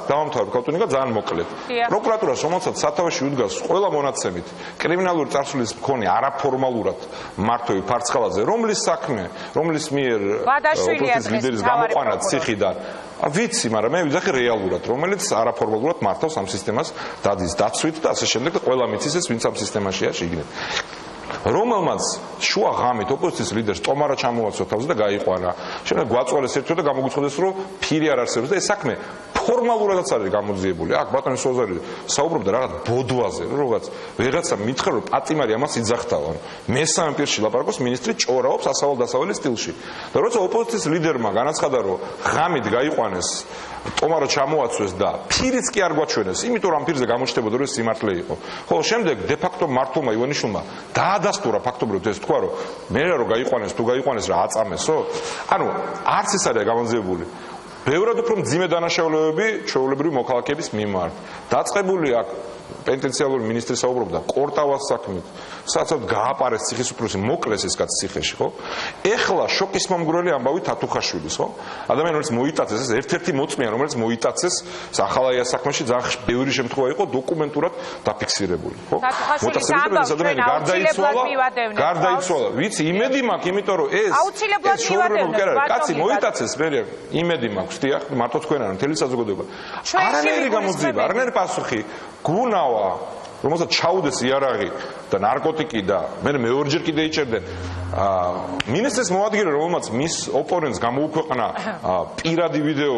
დავამთავრე ქალთუნიკა ძალიან მოკლედ. პროკურატურას რომელსაც სათავეში უდგას ყველა მონაცემით კრიმინალური წარსულის მქონე არაფორმალურად მართვი ფარცხალაძე, რომლის საქმე, რომლის მიერ ოპოზიციის ლიდერის გამოყვანა ციხიდან ვიცი, მაგრამ მე ვიძახი რეალურად, რომელიც არაფორმალურად მართავს ამ სისტემას დადის დაცვით და ასე შემდეგ და ყველა მიცის ეს ვინც ამ სისტემაშია შიგნით. რომელმაც შუა ღამით ოპოზიციის ლიდერს ტომარა ჩამოაცვა თავზე და გაიყვანა. შემდეგ გვაწვალეს ერთო და გამოგვიცხადეს, რომ ფირი არ არსებობს და ეს საქმე ფორმალურადაც არის გამოძიებული. აქ ბატონი სოზარი საუბრობდა რაღაც ბოდვაზე, რომ ვიღაცა მითხრა, რომ პატიმარი ამას იძახთავან. მესამე პირში ლაპარაკობს მინისტრი ჭორაობს ასავალ-დასავალი სტილში. და როცა ოპოზიციის ლიდერმა განაცხადა, რომ ღამით გაიყვანეს ტომარა ჩამოაცვეს და ფირიც კი არ გვაჩვენეს, იმიტომ რომ ამ ფირზე გამოჩნდებოდა რომ სიმართლე იყო. ხოლო შემდეგ დე-ფაქტო მართლმა ივანიშვილმა დაადასტურა ფაქტობრივად ეს თქვა, რომ მე რომ გაიყვანეს, თუ გაიყვანეს რა აწამესო? ანუ არც ეს არის გამოძიებული. ბევრად უფრო მძიმე დანაშაულებები ჩვეულებრივი მოქალაქეების მიმართ. დაწყებული აქ პენტენციალური მინისტრი საუბრობდა კორტავას საქმით, სადაც გააპარეს ციხის უფროსი, მოკლეს ეს კაცი ციხეში, ხო? ეხლა შოკის მომგვრელი ამბავი თათუხაშვილის, ხო? ადამიანი რომელიც მოიტაცეს, ეს ერთ-ერთი მოწმეა, რომელიც მოიტაცეს ახალაია საქმეში, ძალიან ბევრი შემთხვევა იყო დოკუმენტურად დაფიქსირებული, ხო? მოტაცებიდან ეს ადამიანი გარდაიცვალა. ვიცი, იმედი მაქვს, იმიტომ რომ ეს კაცი მოიტაცეს, მე იმედი მაქვს, დიახ, მარტო თქვენ არ მთელი საზოგადოება. არანაირი გამოძიება, არანაირი პასუხი გუნავა, რომელსაც ჩაუდეს იარაღი და ნარკოტიკი და მე მეორჯერ კიდე იჭერდნენ მინისტრის მოადგილე, რომელმაც მის ოპონენტს გამოუქვეყნა პირადი ვიდეო